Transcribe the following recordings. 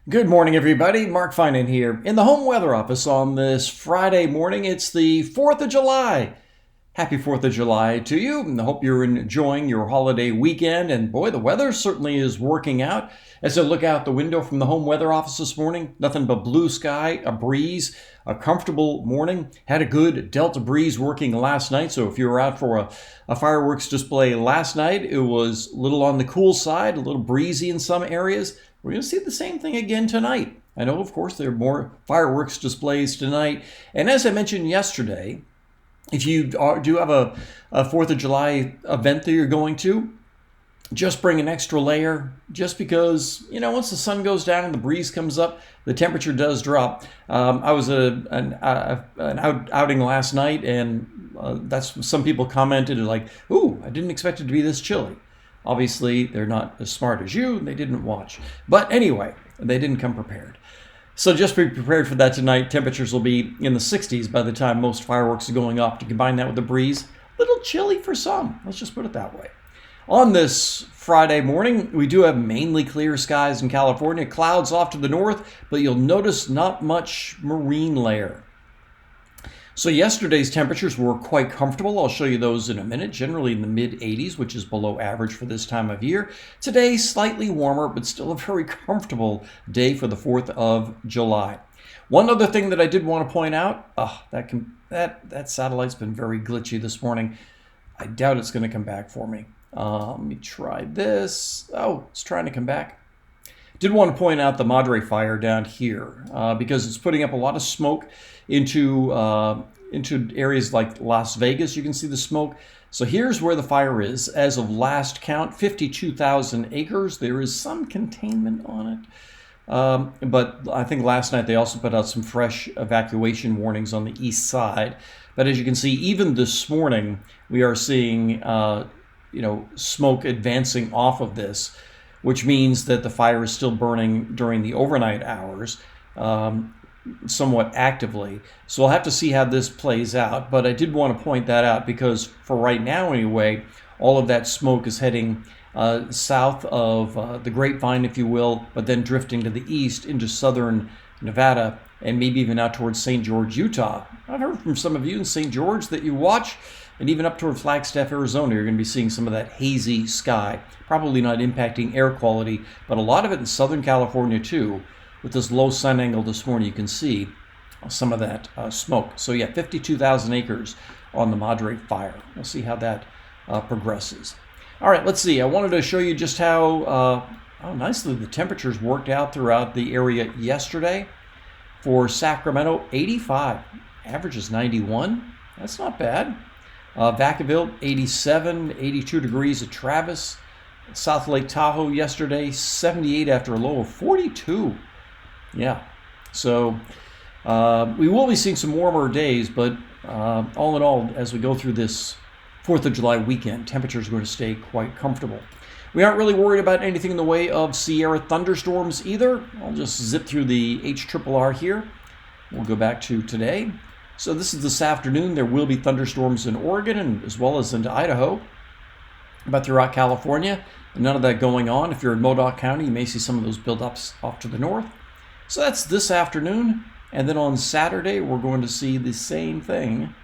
Good morning, everybody. Mark Finan here in the home weather office on this Friday morning. It's the 4th of July. Happy 4th of July to you, and I hope you're enjoying your holiday weekend. And boy, the weather certainly is working out. As I look out the window from the home weather office this morning, nothing but blue sky, a breeze, a comfortable morning. Had a good Delta breeze working last night, so if you were out for a fireworks display last night, it was a little on the cool side, a little breezy in some areas. We're going to see the same thing again tonight. I know, of course, there are more fireworks displays tonight. And as I mentioned yesterday, if you do have a 4th of July event that you're going to, just bring an extra layer, just because, once the sun goes down and the breeze comes up, the temperature does drop. I was an outing last night, and that's some people commented like, ooh, I didn't expect it to be this chilly. Obviously, they're not as smart as you, and they didn't watch. But anyway, they didn't come prepared. So just be prepared for that tonight. Temperatures will be in the 60s by the time most fireworks are going off. To combine that with the breeze, a little chilly for some. Let's just put it that way. On this Friday morning, we do have mainly clear skies in California. Clouds off to the north, but you'll notice not much marine layer. So yesterday's temperatures were quite comfortable. I'll show you those in a minute, generally in the mid-80s, which is below average for this time of year. Today, slightly warmer, but still a very comfortable day for the 4th of July. One other thing that I did want to point out, that satellite's been very glitchy this morning. I doubt it's going to come back for me. Let me try this. Oh, it's trying to come back. Did want to point out the Madre fire down here because it's putting up a lot of smoke into areas like Las Vegas. You can see the smoke. So here's where the fire is. As of last count, 52,000 acres. There is some containment on it. But I think last night they also put out some fresh evacuation warnings on the east side. But as you can see, even this morning, we are seeing smoke advancing off of this, which means that the fire is still burning during the overnight hours, somewhat actively. So we'll have to see how this plays out. But I did want to point that out because for right now anyway, all of that smoke is heading south of the Grapevine, if you will, but then drifting to the east into southern Nevada and maybe even out towards St. George, Utah. I've heard from some of you in St. George that you watch, and even up toward Flagstaff, Arizona, you're going to be seeing some of that hazy sky. Probably not impacting air quality, but a lot of it in Southern California too. With this low sun angle this morning, you can see some of that smoke. So yeah, 52,000 acres on the Madre fire. We'll see how that progresses. All right, let's see. I wanted to show you just how nicely the temperatures worked out throughout the area yesterday. For Sacramento, 85. Average is 91. That's not bad. Vacaville, 87, 82 degrees at Travis. South Lake Tahoe yesterday, 78 after a low of 42. Yeah, so we will be seeing some warmer days, but all in all, as we go through this 4th of July weekend, temperatures are going to stay quite comfortable. We aren't really worried about anything in the way of Sierra thunderstorms either. I'll just zip through the HRRR here. We'll go back to today. So this is this afternoon. There will be thunderstorms in Oregon and as well as into Idaho, but throughout California. None of that going on. If you're in Modoc County, you may see some of those buildups off to the north. So that's this afternoon. And then on Saturday, we're going to see the same thing.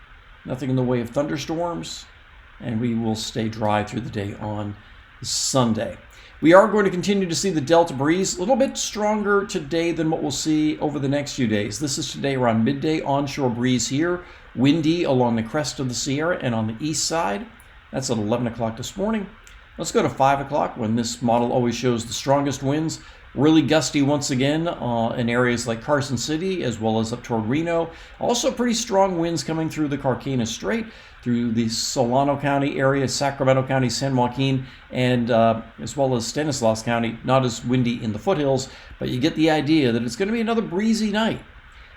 Nothing in the way of thunderstorms. And we will stay dry through the day on Sunday. We are going to continue to see the Delta breeze, a little bit stronger today than what we'll see over the next few days. This is today around midday, onshore breeze here, windy along the crest of the Sierra and on the east side. That's at 11 o'clock this morning. Let's go to 5 o'clock when this model always shows the strongest winds. Really gusty once again in areas like Carson City as well as up toward Reno. Also pretty strong winds coming through the Carquinez Strait, through the Solano County area, Sacramento County, San Joaquin, and as well as Stanislaus County. Not as windy in the foothills, but you get the idea that it's going to be another breezy night.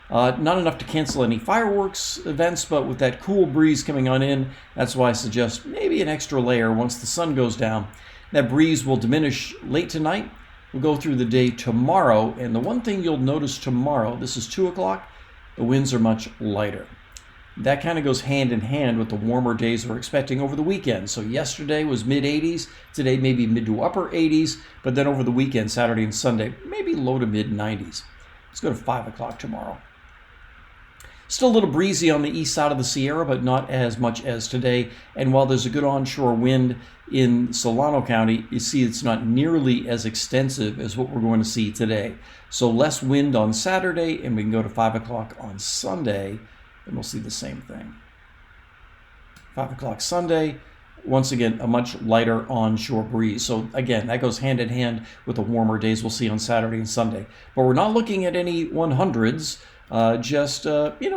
Not enough to cancel any fireworks events, but with that cool breeze coming on in, that's why I suggest maybe an extra layer once the sun goes down. That breeze will diminish late tonight. We'll go through the day tomorrow, and the one thing you'll notice tomorrow, this is 2 o'clock, the winds are much lighter. that kind of goes hand in hand with the warmer days we're expecting over the weekend. So yesterday was mid 80s, today maybe mid to upper 80s, but then over the weekend, Saturday and Sunday, maybe low to mid 90s. Let's go to 5 o'clock tomorrow. Still a little breezy on the east side of the Sierra, but not as much as today. And while there's a good onshore wind in Solano County, you see it's not nearly as extensive as what we're going to see today. So less wind on Saturday, and we can go to 5 o'clock on Sunday, and we'll see the same thing. 5 o'clock Sunday, once again, a much lighter onshore breeze. So again, that goes hand in hand with the warmer days we'll see on Saturday and Sunday. But we're not looking at any 100s. Just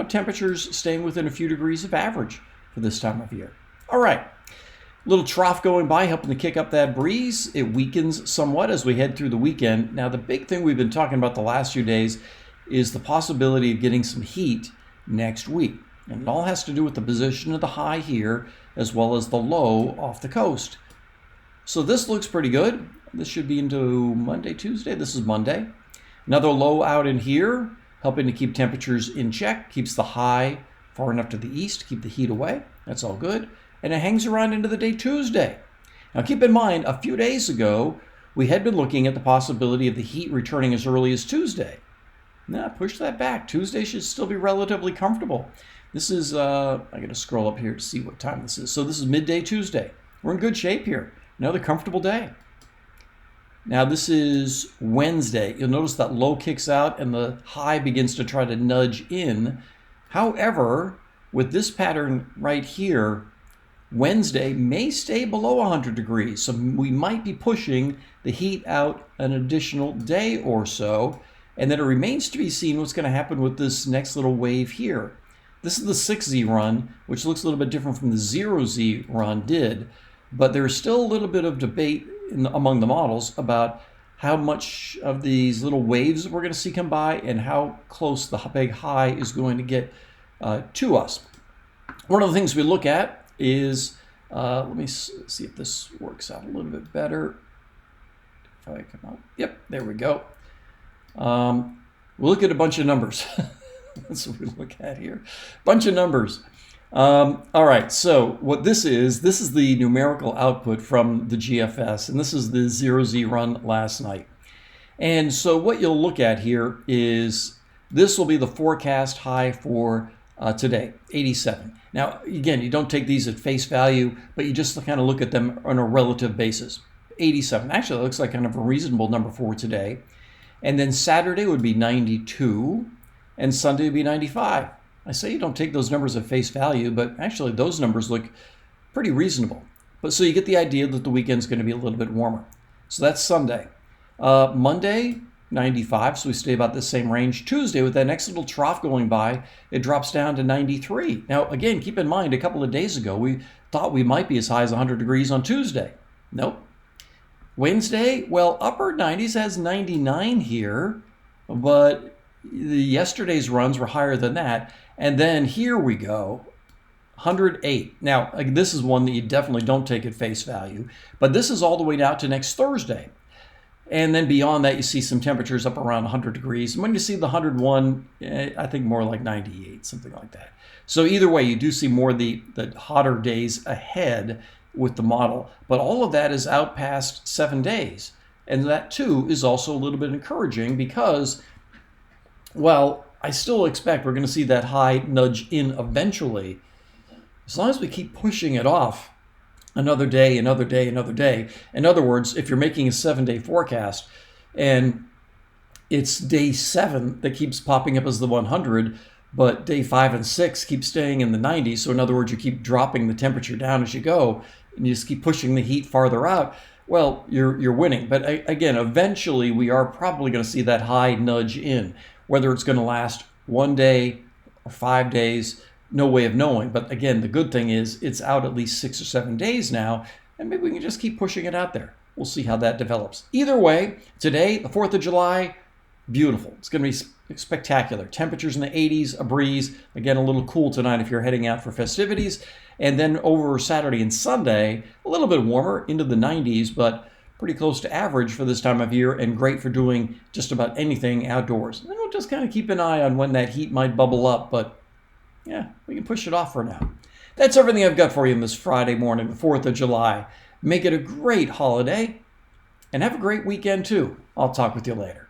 temperatures staying within a few degrees of average for this time of year. All right, little trough going by, helping to kick up that breeze. It weakens somewhat as we head through the weekend. Now, the big thing we've been talking about the last few days is the possibility of getting some heat next week. And it all has to do with the position of the high here, as well as the low off the coast. So this looks pretty good. This should be into Monday, Tuesday. This is Monday. Another low out in here, helping to keep temperatures in check, keeps the high far enough to the east to keep the heat away. That's all good. And it hangs around into the day Tuesday. Now keep in mind, a few days ago, we had been looking at the possibility of the heat returning as early as Tuesday. Now push that back. Tuesday should still be relatively comfortable. This is, I gotta scroll up here to see what time this is. So this is midday Tuesday. We're in good shape here. Another comfortable day. Now this is Wednesday. You'll notice that low kicks out and the high begins to try to nudge in. However, with this pattern right here, Wednesday may stay below 100 degrees. So we might be pushing the heat out an additional day or so. And then it remains to be seen what's going to happen with this next little wave here. This is the 6Z run, which looks a little bit different from the 0Z run did. But there's still a little bit of debate among the models about how much of these little waves we're going to see come by and how close the big high is going to get to us. One of the things we look at is, let me see if this works out a little bit better. If I come out, yep, there we go. We'll look at a bunch of numbers. That's what we look at here. Bunch of numbers. All right, so what this is the numerical output from the GFS, and this is the 0Z run last night. And so what you'll look at here is this will be the forecast high for today, 87. Now, again, you don't take these at face value, but you just kind of look at them on a relative basis. 87, actually, it looks like kind of a reasonable number for today. And then Saturday would be 92, and Sunday would be 95. I say you don't take those numbers at face value, but actually those numbers look pretty reasonable. But so you get the idea that the weekend's going to be a little bit warmer. So that's Sunday. Monday, 95, so we stay about the same range. Tuesday, with that next little trough going by, it drops down to 93. Now, again, keep in mind, a couple of days ago, we thought we might be as high as 100 degrees on Tuesday. Nope. Wednesday, well, upper 90s has 99 here, but yesterday's runs were higher than that. And then here we go, 108. Now, this is one that you definitely don't take at face value, but this is all the way down to next Thursday. And then beyond that, you see some temperatures up around 100 degrees. And when you see the 101, I think more like 98, something like that. So either way, you do see more of the hotter days ahead with the model. But all of that is out past 7 days. And that, too, is also a little bit encouraging because, well, I still expect we're going to see that high nudge in eventually. As long as we keep pushing it off another day, another day, another day. In other words, if you're making a 7-day forecast and it's day 7 that keeps popping up as the 100, but day 5 and 6 keep staying in the 90s. So in other words, you keep dropping the temperature down as you go and you just keep pushing the heat farther out. Well, you're winning. But again, eventually we are probably going to see that high nudge in. Whether it's going to last 1 day or 5 days, no way of knowing. But again, the good thing is it's out at least 6 or 7 days now, and maybe we can just keep pushing it out there. We'll see how that develops. Either way, today, the 4th of July, beautiful. It's going to be spectacular. Temperatures in the 80s, a breeze. Again, a little cool tonight if you're heading out for festivities. And then over Saturday and Sunday, a little bit warmer into the 90s, but pretty close to average for this time of year and great for doing just about anything outdoors. And we'll just kind of keep an eye on when that heat might bubble up, but Yeah, we can push it off for now. That's everything I've got for you on this Friday morning, the 4th of July. Make it a great holiday and have a great weekend too. I'll talk with you later.